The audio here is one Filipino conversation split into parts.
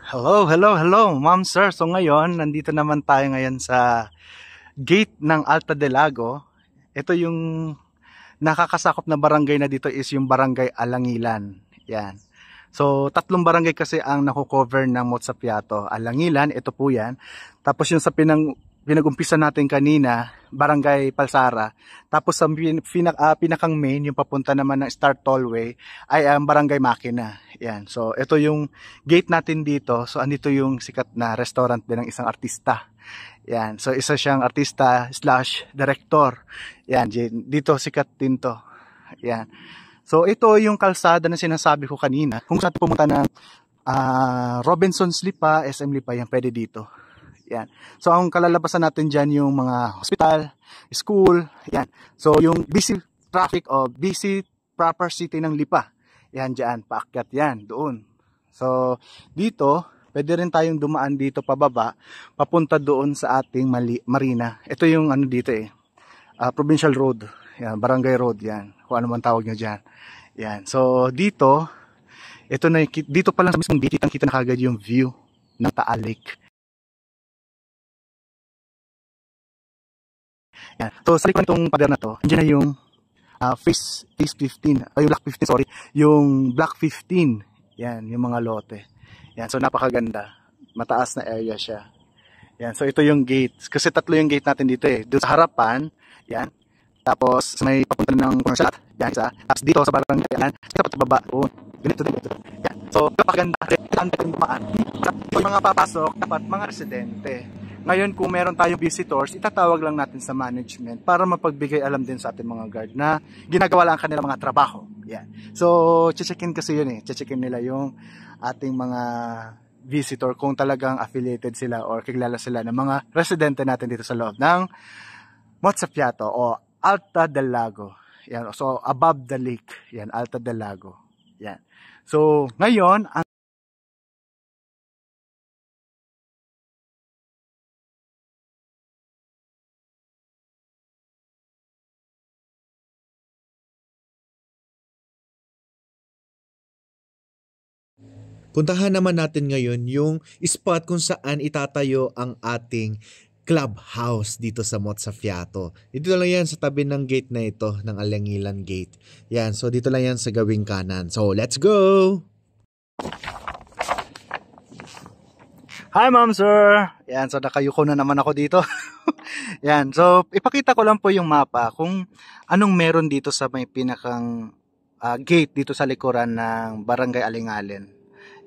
Hello, hello, hello, ma'am, sir. So ngayon, nandito naman tayo ngayon sa gate ng Alta del Lago. Ito yung nakakasakop na barangay na dito is yung barangay Alangilan. Yan. So, tatlong barangay kasi ang nako-cover ng Motsapiato. Alangilan, ito po yan. Tapos yung sa pinag-umpisa natin kanina, Barangay Palsara. Tapos sa pinakang main, yung papunta naman ng Star Tollway, ay ang Barangay Makina. Yan. So, ito yung gate natin dito. So, andito yung sikat na restaurant din ng isang artista. Yan. So, isa siyang artista slash director. Yan. Dito sikat din to. Yan. So ito yung kalsada na sinasabi ko kanina. Kung saan pumunta ng Robinson's Lipa, SM Lipa, yan pwede dito. Yan. So ang kalalabasan natin dyan yung mga hospital, school, yan. So yung busy traffic o busy proper city ng Lipa, yan dyan, paakyat yan, doon. So dito, pwede rin tayong dumaan dito pababa, papunta doon sa ating marina. Ito yung ano dito Provincial Road, yan, Barangay Road, yan, kung ano man tawag nyo dyan. Yan, so dito, ito na, dito pa lang sa mismong gate, kita na kagad yung view ng Taal Lake. Yan, so sa likod nitong pader na to, andyan na yung phase 15, yung block 15, sorry, yung block 15, yan, yung mga lote. Yan, so napakaganda, mataas na area siya. Yan, so ito yung gate, kasi tatlo yung gate natin dito doon sa harapan, yan. Tapos may papunta ng commercial, yan isa. Tapos dito sa barangay yan, dapat baba doon. Ganito. Yan. So napakaganda ang dumaan. Yung mga papasok dapat mga residente. Ngayon kung meron tayong visitors, itatawag lang natin sa management para mapagbigay alam din sa ating mga guard na ginagawa lang ang kanilang mga trabaho. Yan. So checkin kasi yun checkin nila yung ating mga visitor kung talagang affiliated sila or kilala sila ng mga residente natin dito sa loob ng Motsapiato o Alta del Lago. Yan. So, above the lake. Yan, Alta del Lago. Yan. So, ngayon, Puntahan naman natin ngayon yung spot kung saan itatayo ang ating clubhouse dito sa Motsafiato. Dito lang yan sa tabi ng gate na ito, ng Alangilan Gate. Yan, so dito lang yan sa gawing kanan. So, let's go! hi ma'am sir! Yan, so nakayuko na naman ako dito. Yan, so ipakita ko lang po yung mapa kung anong meron dito sa may pinakang gate dito sa likuran ng Barangay Alingalin.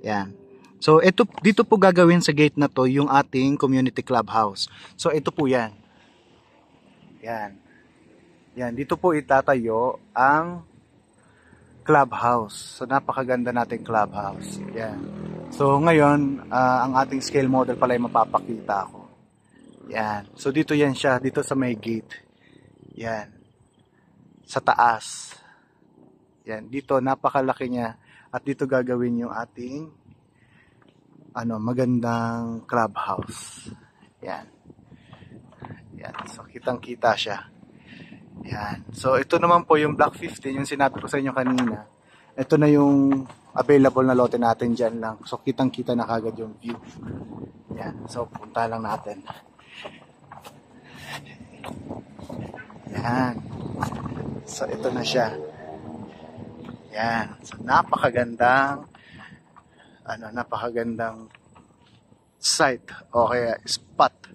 Yan. So ito dito po gagawin sa gate na to yung ating community clubhouse. So ito po 'yan. Yan. Yan, dito po itatayo ang clubhouse. So napakaganda nating clubhouse. Yan. So ngayon, ang ating scale model pala ay mapapakita ko. Yan. So dito yan siya, dito sa may gate. Yan. Sa taas. Yan, dito napakalaki niya at dito gagawin yung ating magandang clubhouse. Yan. Yan. So kitang-kita siya. Yan. So ito naman po yung block 15, yung sinabi ko sa inyo kanina. Ito na yung available na lote natin dyan lang. So kitang-kita na kagad yung view. Yan. So punta lang natin. Yan. So ito na siya. Yan. So napakagandang site o kaya spot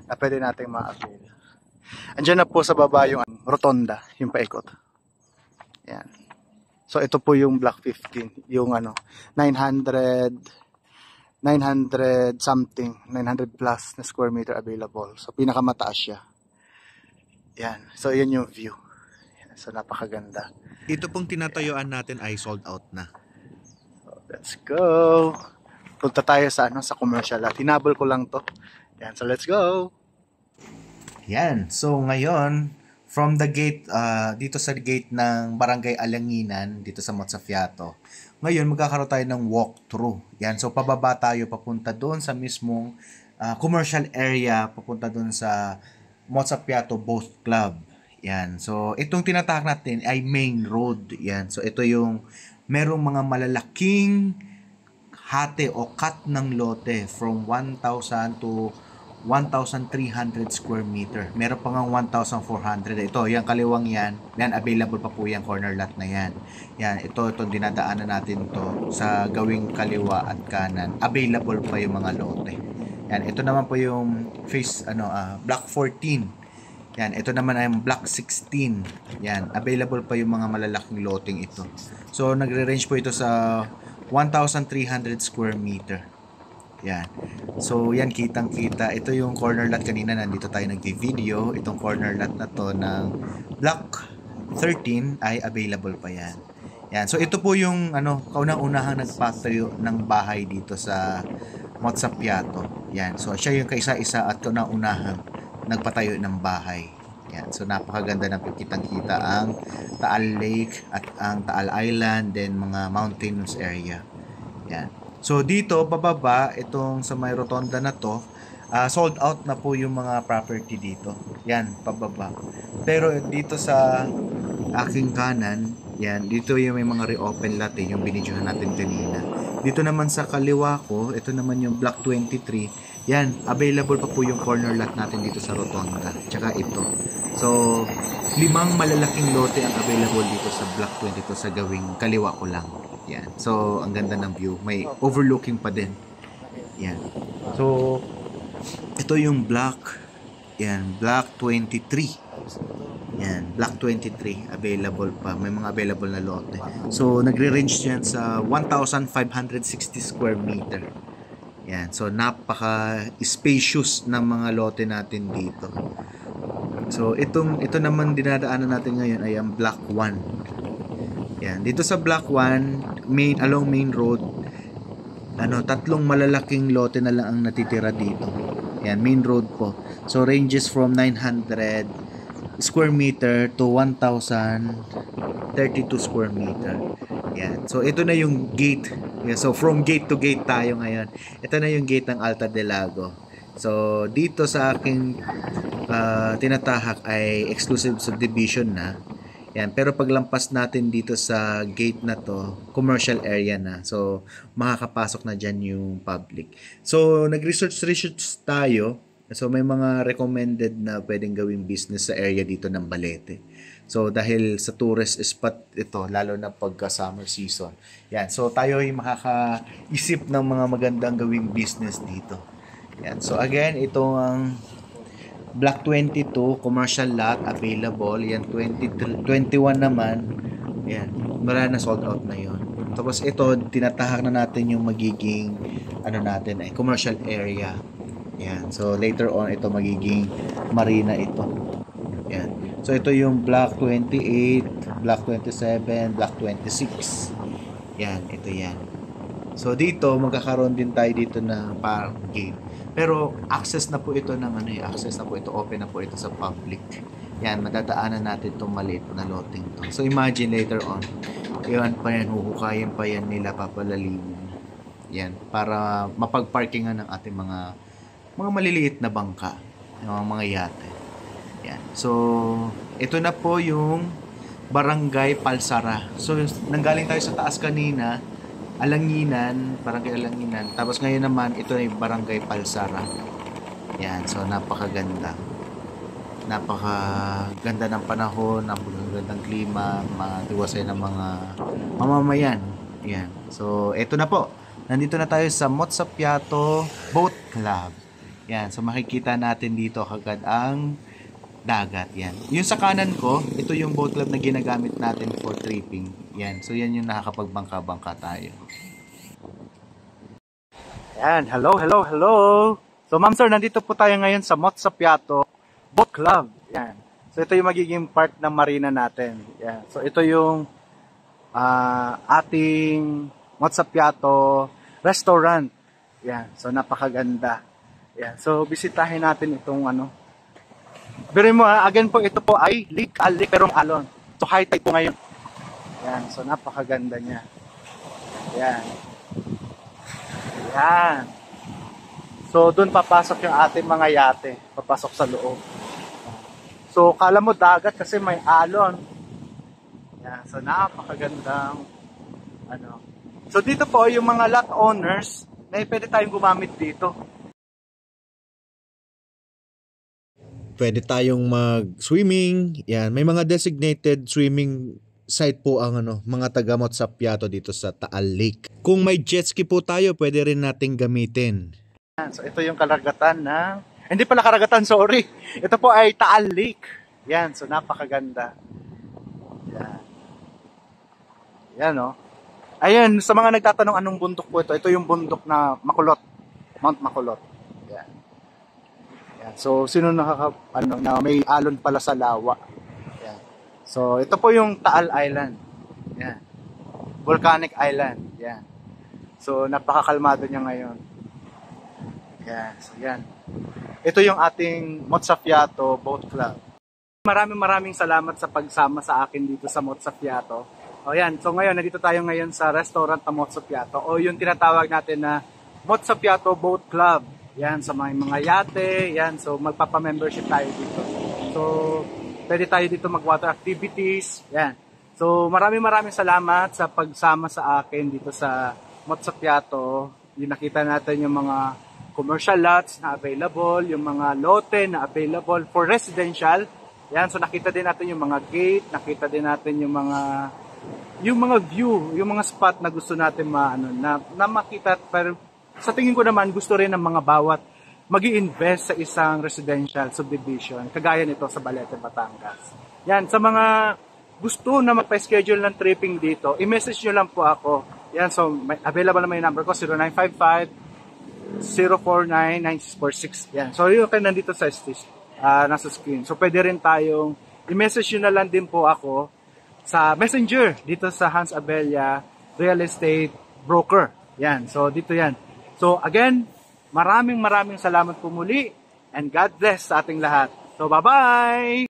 na pwede nating ma-avail. Andiyan na po sa baba yung rotonda, yung paikot. Yan. So ito po yung block 15, yung 900 something, 900 plus na square meter available. So pinakamataas siya. Yan. So yan yung view. Yan. So napakaganda. Ito pong tinatayuan natin ay sold out na. Let's go. Punta tayo sa sa commercial. Hinabol ko lang to. Yan, so let's go. Yan. So ngayon, from the gate, dito sa gate ng Barangay Alanginan, dito sa Motsafiato, ngayon magkakaroon tayo ng walkthrough. Yan. So pababa tayo papunta doon sa mismong commercial area, papunta doon sa Motsapiato Boat Club. Yan. So itong tinatahak natin ay main road. Yan. So ito yung merong mga malalaking hati o cut ng lote from 1,000 to 1,300 square meter. Meron pa nga 1,400. Ito, yung kaliwang yan. Yan, available pa po yung corner lot na yan. Yan, itong dinadaanan natin to sa gawing kaliwa at kanan. Available pa yung mga lote. Yan, ito naman po yung block 14. Yan, ito naman ay block 16. Yan, available pa yung mga malalaking loting ito. So, nagre-range po ito sa 1,300 square meter. Yan. So, yan, kitang-kita. Ito yung corner lot kanina. Nandito tayo nag-video. Itong corner lot na to ng block 13 ay available pa yan. Yan. So, ito po yung kaunang-unahang nagpatayo ng bahay dito sa Motsa Piato. Yan. So, siya yung kaisa-isa at kaunang-unahang nagpatayo ng bahay. Yan. So, napakaganda na kitang-kita ang Taal Lake at ang Taal Island, then mga mountainous area. Yan. So, dito, bababa, itong sa may rotonda na to, sold out na po yung mga property dito. Yan, pababa. Pero dito sa aking kanan, yan, dito yung may mga reopen lot yung binidyohan natin kanina. Dito naman sa kaliwa ko, ito naman yung block 23. Yan, available pa po yung corner lot natin dito sa rotonda. Tsaka ito. So, 5 malalaking lote ang available dito sa block 22 sa gawing kaliwa ko lang. Yan. So, ang ganda ng view. May overlooking pa din. Yan. So, ito yung block. Yan. Block 23. Yan. Block 23. Available pa. May mga available na lote. So, nagre-range yan sa 1,560 square meter. Yan. So, napaka-spacious ng mga lote natin dito. So, ito naman dinadaanan natin ngayon ay ang block 1. Yan, dito sa block 1, along main road, 3 malalaking lote na lang ang natitira dito. Yan, main road po. So ranges from 900 square meter to 1,032 square meter. Yan. So ito na yung gate. Yeah, so from gate to gate tayo ngayon. Ito na yung gate ng Alta del Lago. So dito sa aking tinatahak ay exclusive subdivision na. Yan, pero paglampas natin dito sa gate na to, commercial area na. So, makakapasok na dyan yung public. So, nag-research tayo. So, may mga recommended na pwedeng gawing business sa area dito ng Balete. So, dahil sa tourist spot ito, lalo na pagka summer season. Yan, so tayo ay makakaisip ng mga magandang gawing business dito. Yan, so again, ito ang Block 22, commercial lot available. Yan, 21 naman. Yan, wala na, sold out na yon. Tapos ito, tinatahak na natin yung magiging commercial area. Yan, so later on, ito magiging marina ito. Yan, so ito yung block 28, block 27, block 26. Yan, ito yan. So dito, magkakaroon din tayo dito ng park gate. Pero access na po ito open na po ito sa public. Yan, madadaanan natin itong maliit na loting to. So imagine later on, huhukayin pa yan nila, papalalimin. Yan, para mapagparkingan ng ating mga maliliit na bangka, yung mga yate. Yan. So, ito na po yung Barangay Palsara. So, nanggaling tayo sa taas kanina, Alanginan, Barangay Alanginan. Tapos ngayon naman, ito ay Barangay Palsara. Yan, so napakaganda. Napakaganda ng panahon, napakagandang klima, matiwasay ng mga mamamayan. Yan. So, ito na po. Nandito na tayo sa Motsa Piato Boat Club. Yan, so makikita natin dito kagad ang dagat. Yan. Yung sa kanan ko, ito yung boat club na ginagamit natin for tripping. Yan. So yan yung nakakapagbangka-bangka tayo. Yan. Hello. So ma'am sir, nandito po tayo ngayon sa Motsa Piato Boat Club. Yan. So ito yung magiging part ng marina natin. Yan. So ito yung ating Motsa Piato restaurant. Yan. So napakaganda. Yan. So bisitahin natin itong Pero mo again po, ito po ay Lake Perong Alon. So high tide po ngayon. Yan, so napakaganda niya. Yan. Yan. So doon papasok yung ating mga yate, papasok sa loob. So kala mo dagat kasi may alon. Yan, so napakagandang So dito po yung mga lot owners na pwede tayong gumamit dito. Pwede tayong mag-swimming. Yan, may mga designated swimming site po ang mga taga Motsa Piato dito sa Taal Lake. Kung may jet ski po tayo, pwede rin nating gamitin. So ito yung karagatan na, hindi pala karagatan, sorry. Ito po ay Taal Lake. Yan, so napakaganda. Yan. Yan, no. Ayun, sa mga nagtatanong anong bundok po ito, ito yung bundok na Makulot. Mount Makulot. Yan. Yan. So, sino na may alon pala sa lawa. Yan. So, ito po yung Taal Island. Yan. Volcanic Island. Yan. So, napakakalmado niya ngayon. Yan. So, yan. Ito yung ating Motsa Piato Boat Club. Maraming salamat sa pagsama sa akin dito sa Motsa Piato. O yan, so ngayon, nandito tayo ngayon sa restaurant na Motsa Piato o yung tinatawag natin na Motsa Piato Boat Club. Yan, sa mga yate, yan, so magpapa-membership tayo dito. So, pwede tayo dito mag-water activities, yan. So, maraming salamat sa pagsama sa akin dito sa Motsa Piato. Yung nakita natin yung mga commercial lots na available, yung mga lote na available for residential. Yan, so nakita din natin yung mga gate, nakita din natin yung mga view, yung mga spot na gusto natin na makita. Pero sa tingin ko naman gusto rin ng mga bawat magi-invest sa isang residential subdivision kagaya nito sa Balete, Batangas. Yan, sa mga gusto na magpa-schedule ng tripping dito, i-message nyo lang po ako. Yan, so available naman yung number ko, 0955-049-9646. Yan, so yun kayo nandito sa nasa screen. So pwede rin tayong i-message nyo na lang din po ako sa Messenger dito sa Hans Abella Real Estate Broker. Yan. So dito yan. So again, maraming salamat po muli and God bless sa ating lahat. So bye-bye!